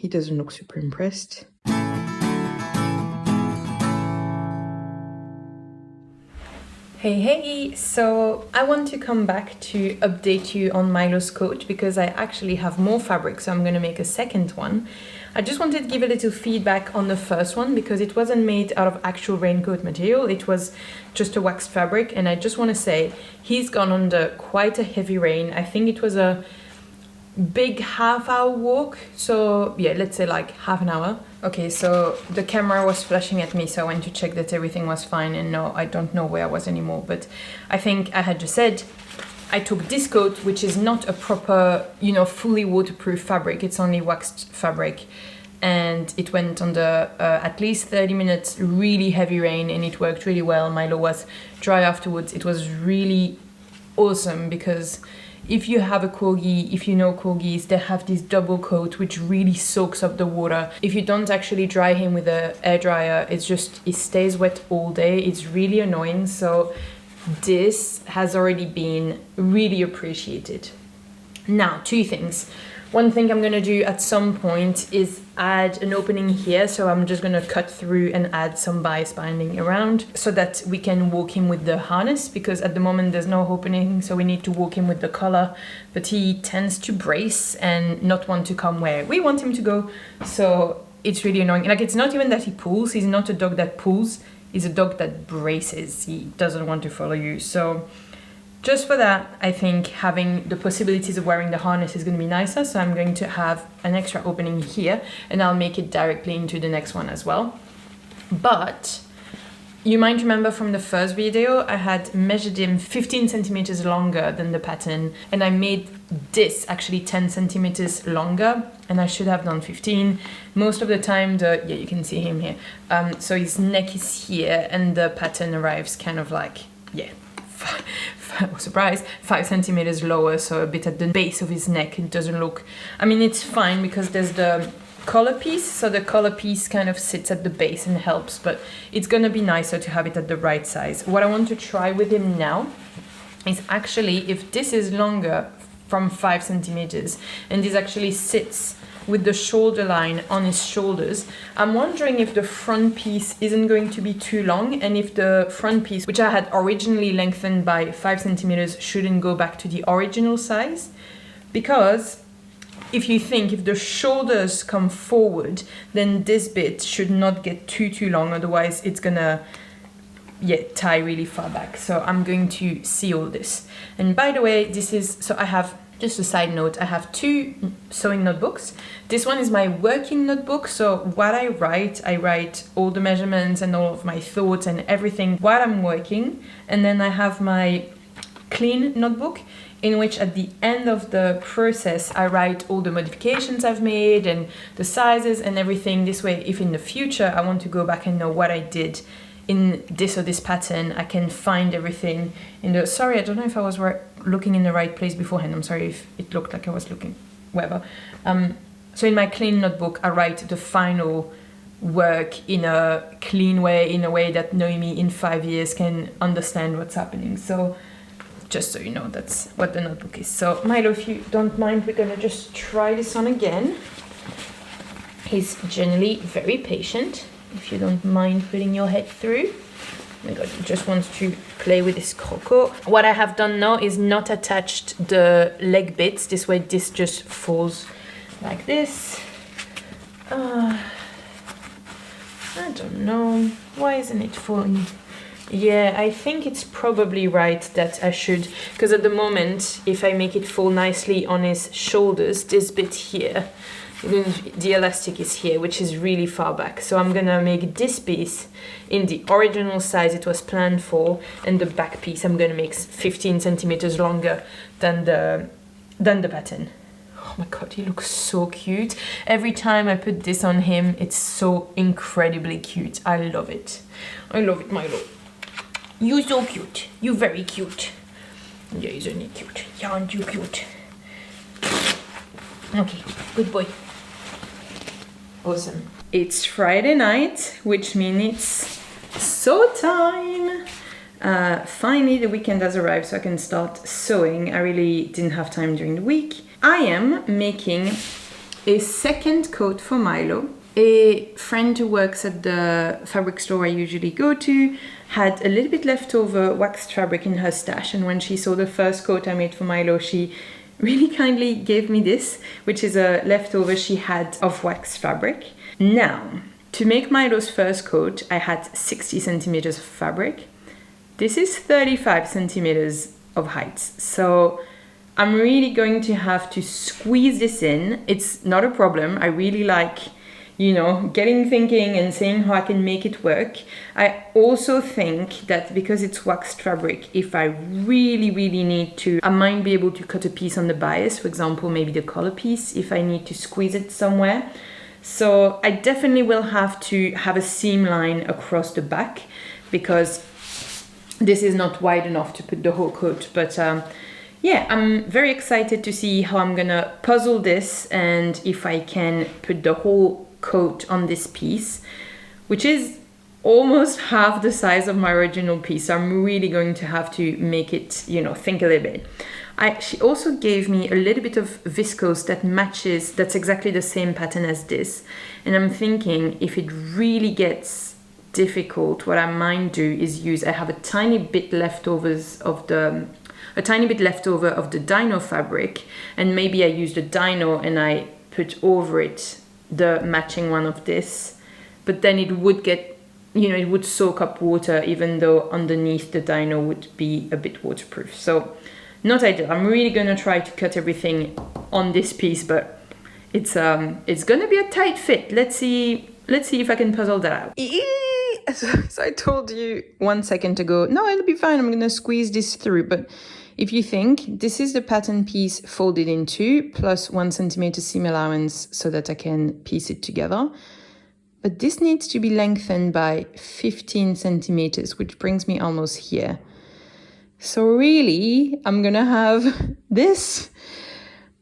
He doesn't look super impressed. Hey, so I want to come back to update you on Milo's coat because I actually have more fabric, so I'm going to make a second one. I just wanted to give a little feedback on the first one because it wasn't made out of actual raincoat material, it was just a waxed fabric, and I just want to say he's gone under quite a heavy rain. I think it was a big half-hour walk, so yeah, let's say like half an hour. Okay, so the camera was flashing at me, so I went to check that everything was fine, and no, I don't know where I was anymore, but I think I had just said I took this coat, which is not a proper, fully waterproof fabric, it's only waxed fabric, and it went under at least 30 minutes really heavy rain, and it worked really well. Milo was dry afterwards. It was really awesome because if you have a corgi, if you know corgis, they have this double coat which really soaks up the water. If you don't actually dry him with an air dryer, it stays wet all day. It's really annoying. So this has already been really appreciated. Now, two things. One thing I'm gonna do at some point is add an opening here, so I'm just gonna cut through and add some bias binding around so that we can walk him with the harness, because at the moment there's no opening, so we need to walk him with the collar, but he tends to brace and not want to come where we want him to go, so it's really annoying. Like, it's not even that he pulls, he's not a dog that pulls, he's a dog that braces, he doesn't want to follow you, so just for that, I think having the possibilities of wearing the harness is going to be nicer, so I'm going to have an extra opening here, and I'll make it directly into the next one as well. But you might remember from the first video, I had measured him 15 centimeters longer than the pattern, and I made this actually 10 centimeters longer, and I should have done 15. Most of the time, you can see him here. So his neck is here, and the pattern arrives kind of like, surprise, 5 centimeters lower, so a bit at the base of his neck. It doesn't look, I mean, it's fine because there's the collar piece, so the collar piece kind of sits at the base and helps, but it's gonna be nicer to have it at the right size. What I want to try with him now is actually, if this is longer from 5 centimeters and this actually sits with the shoulder line on his shoulders, I'm wondering if the front piece isn't going to be too long, and if the front piece, which I had originally lengthened by 5 centimeters, shouldn't go back to the original size. Because if the shoulders come forward, then this bit should not get too long, otherwise it's gonna tie really far back. So I'm going to see all this. And by the way, I have, just a side note, I have 2 sewing notebooks. This one is my working notebook, so what I write all the measurements and all of my thoughts and everything while I'm working. And then I have my clean notebook, in which at the end of the process I write all the modifications I've made and the sizes and everything. This way, if in the future I want to go back and know what I did in this or this pattern, I can find everything in the, sorry, I don't know if I was looking in the right place beforehand. I'm sorry if it looked like I was looking, whatever. So in my clean notebook, I write the final work in a clean way, in a way that Noémie in 5 years can understand what's happening. So just so you know, that's what the notebook is. So Milo, if you don't mind, we're gonna just try this on again. He's generally very patient. If you don't mind putting your head through. Oh my god, he just wants to play with his croco. What I have done now is not attached the leg bits. This way this just falls like this. I don't know. Why isn't it falling? Yeah, I think it's probably right that I should, because at the moment, if I make it fall nicely on his shoulders, this bit here, the elastic is here, which is really far back. So I'm gonna make this piece in the original size it was planned for, and the back piece I'm gonna make 15 centimeters longer than the pattern. Oh my god, he looks so cute. Every time I put this on him, it's so incredibly cute. I love it. I love it, Milo. You're so cute. You're very cute. Yeah, isn't he cute? Yeah, aren't you cute? Okay, good boy. Awesome. It's Friday night, which means it's sew time. Finally, the weekend has arrived, so I can start sewing. I really didn't have time during the week. I am making a second coat for Milo. A friend who works at the fabric store I usually go to had a little bit leftover waxed fabric in her stash, and when she saw the first coat I made for Milo, she really kindly gave me this, which is a leftover she had of waxed fabric. Now, to make Milo's first coat, I had 60 centimeters of fabric. This is 35 centimeters of height, so I'm really going to have to squeeze this in. It's not a problem. I really like, getting thinking and seeing how I can make it work. I also think that because it's waxed fabric, if I really, really need to, I might be able to cut a piece on the bias, for example, maybe the collar piece, if I need to squeeze it somewhere. So I definitely will have to have a seam line across the back because this is not wide enough to put the whole coat. But yeah, I'm very excited to see how I'm gonna puzzle this and if I can put the whole coat on this piece, which is almost half the size of my original piece. So I'm really going to have to make it, think a little bit. She also gave me a little bit of viscose that matches, that's exactly the same pattern as this. And I'm thinking if it really gets difficult, what I might do is I have a tiny bit leftover of the dino fabric, and maybe I use the dino and I put over it the matching one of this, but then it would get, it would soak up water even though underneath the dino would be a bit waterproof. So not ideal. I'm really gonna try to cut everything on this piece, but it's gonna be a tight fit. Let's see if I can puzzle that out. So I told you 1 second ago, no, it'll be fine. I'm gonna squeeze this through. But if you think this is the pattern piece folded in two plus 1 centimeter seam allowance so that I can piece it together. But this needs to be lengthened by 15 centimeters, which brings me almost here. So really, I'm gonna have this.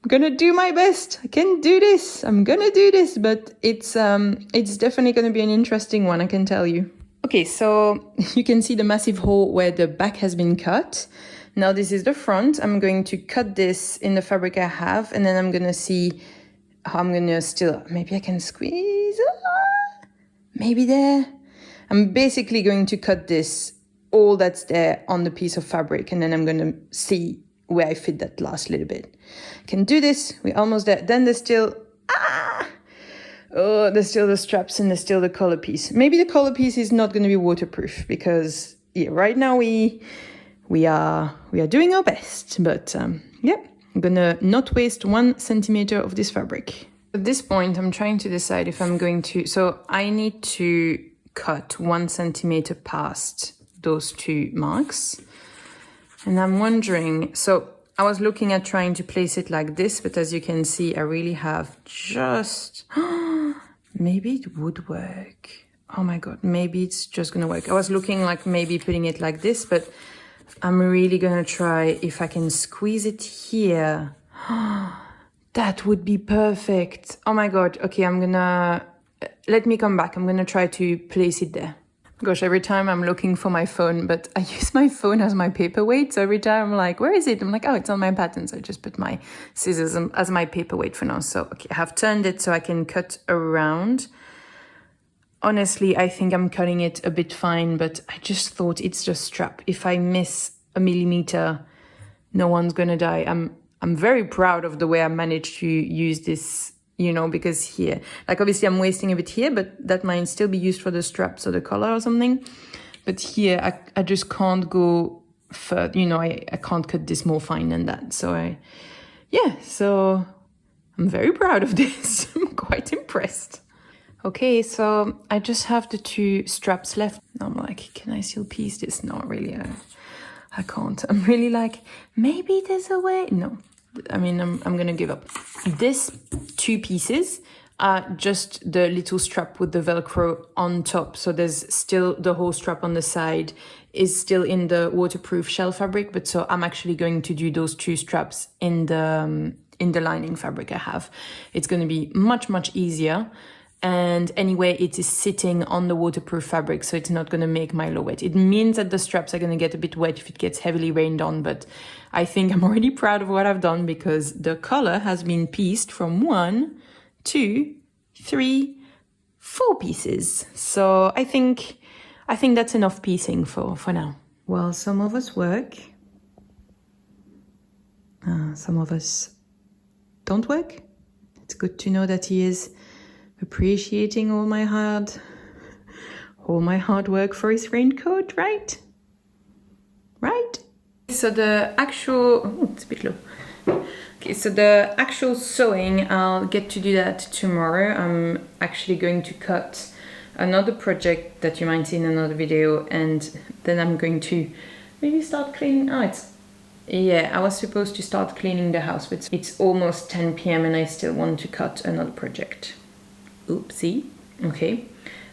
I'm gonna do my best. I can do this. I'm gonna do this, but it's definitely gonna be an interesting one, I can tell you. Okay, so you can see the massive hole where the back has been cut. Now this is the front. I'm going to cut this in the fabric I have, and then I'm gonna see how I'm gonna maybe I can squeeze. Maybe there. I'm basically going to cut this, all that's there on the piece of fabric, and then I'm gonna see where I fit that last little bit. I can do this. We're almost there. Then there's still there's still the straps and there's still the collar piece. Maybe the collar piece is not going to be waterproof because right now we are doing our best. But yeah, I'm gonna not waste 1 centimeter of this fabric. At this point, I'm trying to decide if I'm going to. So I need to cut 1 centimeter past those two marks. And I'm wondering, so I was looking at trying to place it like this, but as you can see, I really have just, maybe it would work. Oh my God, maybe it's just gonna work. I was looking like maybe putting it like this, but I'm really gonna try if I can squeeze it here. That would be perfect. Oh my God, okay, let me come back. I'm gonna try to place it there. Gosh, every time I'm looking for my phone, but I use my phone as my paperweight. So every time I'm like, where is it? I'm like, oh, it's on my pattern. So I just put my scissors as my paperweight for now. So, okay, I have turned it so I can cut around. Honestly, I think I'm cutting it a bit fine, but I just thought it's just strap. If I miss a millimeter, no one's gonna die. I'm very proud of the way I managed to use this, because here, like obviously I'm wasting a bit here, but that might still be used for the straps or the collar or something. But here, I just can't go further, I can't cut this more fine than that. So so I'm very proud of this. I'm quite impressed. Okay, so I just have the two straps left. I'm like, can I still piece this? No, really, I can't. I'm really like, maybe there's a way. No, I mean, I'm gonna give up. This two pieces are just the little strap with the Velcro on top. So there's still the whole strap on the side is still in the waterproof shell fabric. But so I'm actually going to do those two straps in the lining fabric I have. It's going to be much, much easier. And anyway, it is sitting on the waterproof fabric, so it's not going to make Milo wet. It means that the straps are going to get a bit wet if it gets heavily rained on, but I think I'm already proud of what I've done because the collar has been pieced from 1, 2, 3, 4 pieces. So I think that's enough piecing for now. Well, some of us work. Some of us don't work. It's good to know that he is appreciating all my hard work for his raincoat, right? Right? So the actual, it's a bit low. Okay, so the actual sewing, I'll get to do that tomorrow. I'm actually going to cut another project that you might see in another video, and then I'm going to maybe start cleaning. I was supposed to start cleaning the house, but it's almost 10 p.m. and I still want to cut another project. Oopsie. Okay.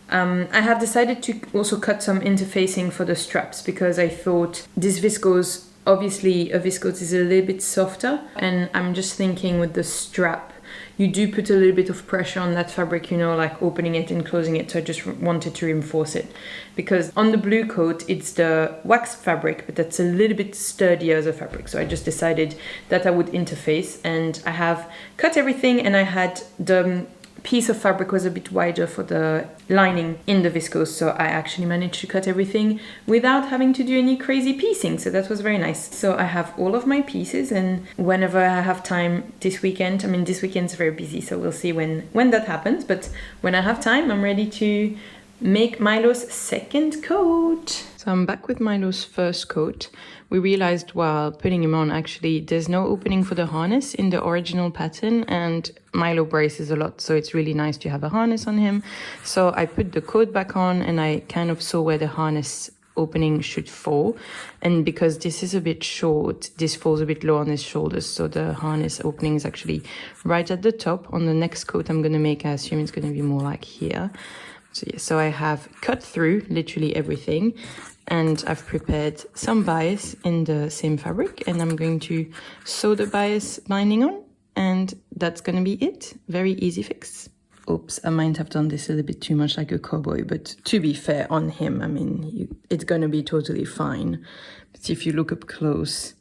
I have decided to also cut some interfacing for the straps because I thought this viscose, obviously a viscose is a little bit softer, and I'm just thinking with the strap, you do put a little bit of pressure on that fabric, you know, like opening it and closing it. So I just wanted to reinforce it because on the blue coat, it's the wax fabric, but that's a little bit sturdier as a fabric. So I just decided that I would interface, and I have cut everything, and I had the piece of fabric was a bit wider for the lining in the viscose, so I actually managed to cut everything without having to do any crazy piecing, so that was very nice. So I have all of my pieces, and whenever I have time this weekend, I mean this weekend's very busy, so we'll see when that happens, but when I have time I'm ready to make Milo's second coat. So I'm back with Milo's first coat. We realized while putting him on, actually, there's no opening for the harness in the original pattern, and Milo braces a lot, so it's really nice to have a harness on him. So I put the coat back on, and I kind of saw where the harness opening should fall. And because this is a bit short, this falls a bit low on his shoulders, so the harness opening is actually right at the top. On the next coat I'm going to make, I assume it's going to be more like here. So yeah, so I have cut through literally everything, and I've prepared some bias in the same fabric, and I'm going to sew the bias binding on, and that's going to be it. Very easy fix. Oops, I might have done this a little bit too much like a cowboy, but to be fair on him, I mean, it's going to be totally fine. But if you look up close,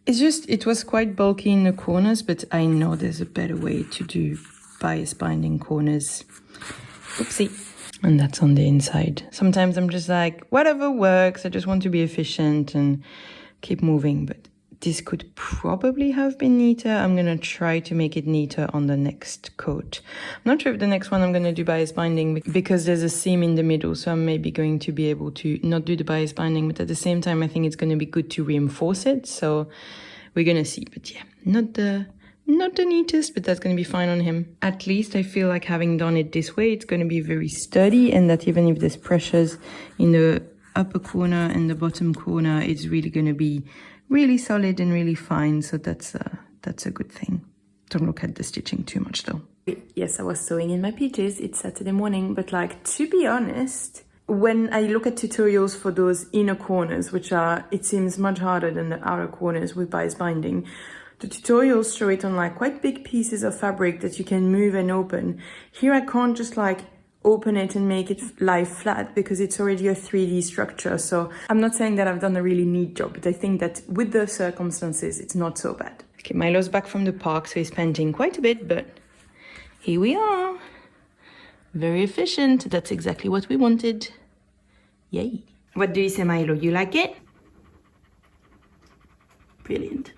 it was quite bulky in the corners, but I know there's a better way to do bias binding corners. Oopsie. And that's on the inside. Sometimes I'm just like, whatever works. I just want to be efficient and keep moving. But this could probably have been neater. I'm going to try to make it neater on the next coat. I'm not sure if the next one I'm going to do bias binding because there's a seam in the middle. So I'm maybe going to be able to not do the bias binding. But at the same time, I think it's going to be good to reinforce it. So we're going to see. But yeah, not the neatest, but that's going to be fine on him. At least I feel like having done it this way, it's going to be very sturdy, and that even if there's pressures in the upper corner and the bottom corner, it's really going to be really solid and really fine. So that's a good thing. Don't look at the stitching too much though. Yes, I was sewing in my PJs. It's Saturday morning, but like, to be honest, when I look at tutorials for those inner corners, which are, it seems much harder than the outer corners with bias binding, the tutorials show it on like quite big pieces of fabric that you can move and open. Here I can't just like open it and make it lie flat because it's already a 3D structure. So I'm not saying that I've done a really neat job, but I think that with the circumstances, it's not so bad. Okay, Milo's back from the park, so he's panting quite a bit, but here we are. Very efficient. That's exactly what we wanted. Yay. What do you say, Milo? You like it? Brilliant.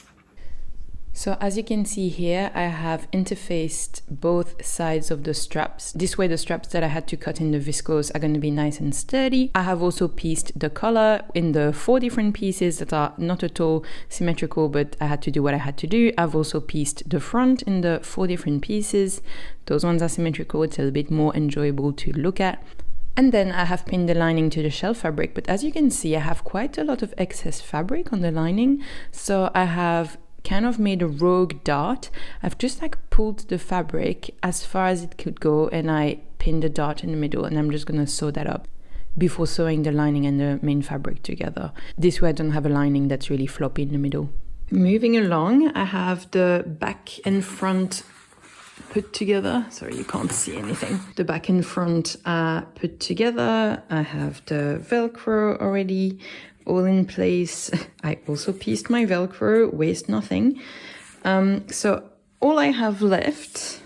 So as you can see here, I have interfaced both sides of the straps. This way the straps that I had to cut in the viscose are going to be nice and sturdy. I have also pieced the collar in the 4 different pieces that are not at all symmetrical, but I had to do what I had to do. I've also pieced the front in the 4 different pieces. Those ones are symmetrical. It's a little bit more enjoyable to look at. And then I have pinned the lining to the shell fabric, but as you can see, I have quite a lot of excess fabric on the lining. So I have kind of made a rogue dart. I've just like pulled the fabric as far as it could go, and I pinned the dart in the middle, and I'm just gonna sew that up before sewing the lining and the main fabric together. This way I don't have a lining that's really floppy in the middle. Moving along, I have the back and front put together. Sorry, you can't see anything. The back and front are put together. I have the Velcro already all in place. I also pieced my Velcro, waste nothing. So all I have left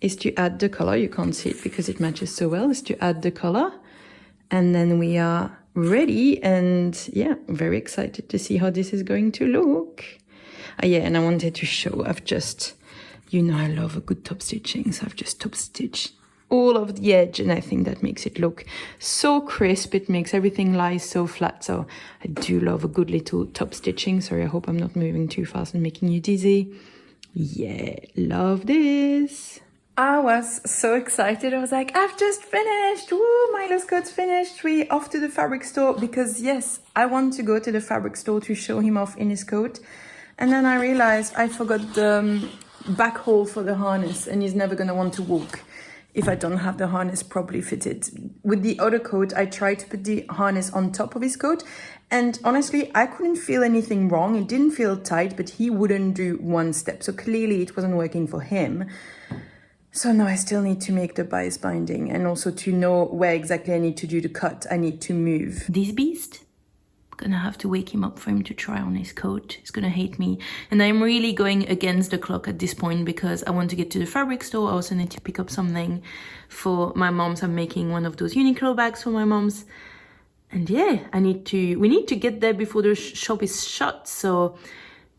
is to add the color. You can't see it because it matches so well. Is to add the color. And then we are ready. And yeah, very excited to see how this is going to look. Yeah, and I wanted to show, I've just, you know, I love a good top stitching. So I've just top stitched all of the edge, and I think that makes it look so crisp. It makes everything lie so flat. So I do love a good little top stitching. Sorry, I hope I'm not moving too fast and making you dizzy. Yeah, love this. I was so excited. I was like, I've just finished. Woo, Milo's coat's finished. We off to the fabric store because yes, I want to go to the fabric store to show him off in his coat. And then I realized I forgot the back hole for the harness, and he's never gonna want to walk if I don't have the harness properly fitted. With the other coat, I tried to put the harness on top of his coat, and honestly, I couldn't feel anything wrong. It didn't feel tight, but he wouldn't do one step. So clearly it wasn't working for him. So now I still need to make the bias binding, and also to know where exactly I need to do the cut. I need to move. This beast? Gonna have to wake him up for him to try on his coat. He's gonna hate me. And I'm really going against the clock at this point because I want to get to the fabric store. I also need to pick up something for my mom's. I'm making one of those Uniqlo bags for my mom's. And yeah, we need to get there before the shop is shut. So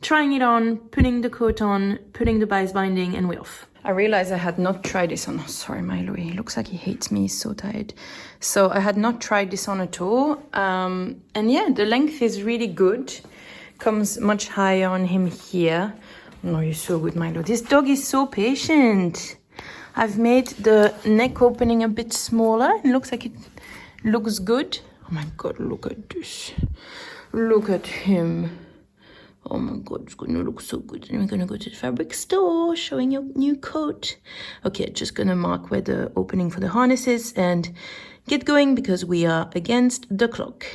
trying it on, putting the coat on, putting the bias binding, and we're off. I realized I had not tried this on. Oh, sorry, Milo. He looks like he hates me. He's so tired. So I had not tried this on at all. And yeah, the length is really good. Comes much higher on him here. Oh, you're so good, Milo. This dog is so patient. I've made the neck opening a bit smaller. It looks like it looks good. Oh my God, look at this. Look at him. Oh my God, it's gonna look so good. And we're gonna go to the fabric store, showing your new coat. Okay, just gonna mark where the opening for the harness is and get going because we are against the clock.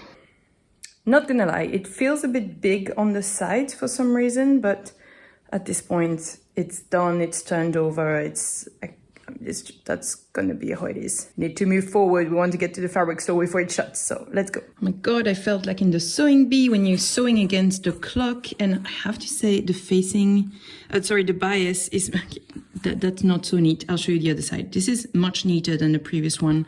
Not gonna lie, it feels a bit big on the sides for some reason, but at this point, it's done, it's turned over, that's gonna be how it is. Need to move forward. We want to get to the fabric store before it shuts, so let's go. Oh my God, I felt like in the sewing bee when you're sewing against the clock, and I have to say the bias is, that's not so neat. I'll show you the other side. This is much neater than the previous one.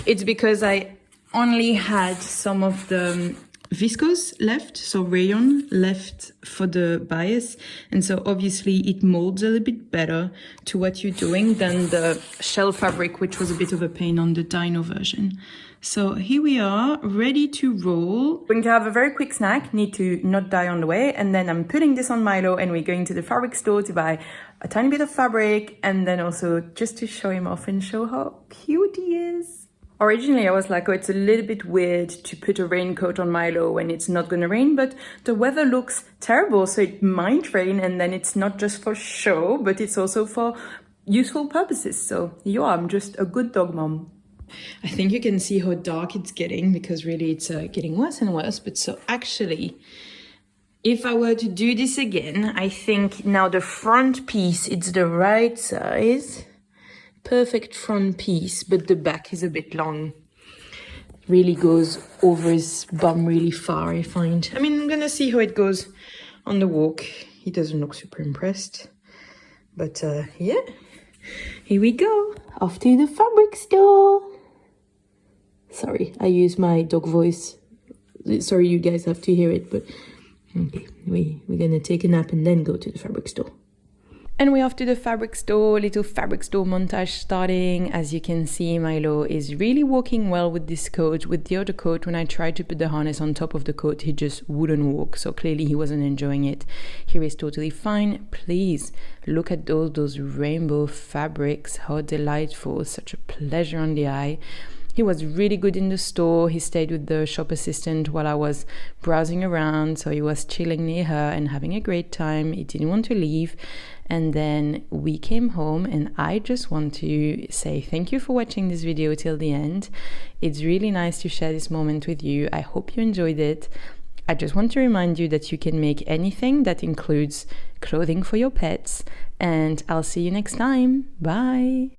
It's because I only had some of the viscose left, so rayon left for the bias, and so obviously it molds a little bit better to what you're doing than the shell fabric, which was a bit of a pain on the Dino version. So here we are, ready to roll. Going to have a very quick snack, need to not die on the way, and then I'm putting this on Milo and we're going to the fabric store to buy a tiny bit of fabric, and then also just to show him off and show how cute he is. Originally, I was like, oh, it's a little bit weird to put a raincoat on Milo when it's not going to rain, but the weather looks terrible, so it might rain, and then it's not just for show, but it's also for useful purposes. So yeah, I'm just a good dog mom. I think you can see how dark it's getting because really it's getting worse and worse. But so actually, if I were to do this again, I think now the front piece, it's the right size. Perfect front piece, but the back is a bit long. Really goes over his bum really far, I find. I mean, I'm gonna see how it goes on the walk. He doesn't look super impressed. But yeah, here we go. Off to the fabric store. Sorry, I use my dog voice. Sorry, you guys have to hear it, but okay, we're gonna take a nap and then go to the fabric store. And we're off to the fabric store, little fabric store montage starting. As you can see, Milo is really walking well with this coat. With the other coat, when I tried to put the harness on top of the coat, he just wouldn't walk. So clearly he wasn't enjoying it. Here is totally fine. Please look at those rainbow fabrics. How delightful, such a pleasure on the eye. He was really good in the store. He stayed with the shop assistant while I was browsing around. So he was chilling near her and having a great time. He didn't want to leave. And then we came home, and I just want to say thank you for watching this video till the end. It's really nice to share this moment with you. I hope you enjoyed it. I just want to remind you that you can make anything that includes clothing for your pets. And I'll see you next time. Bye.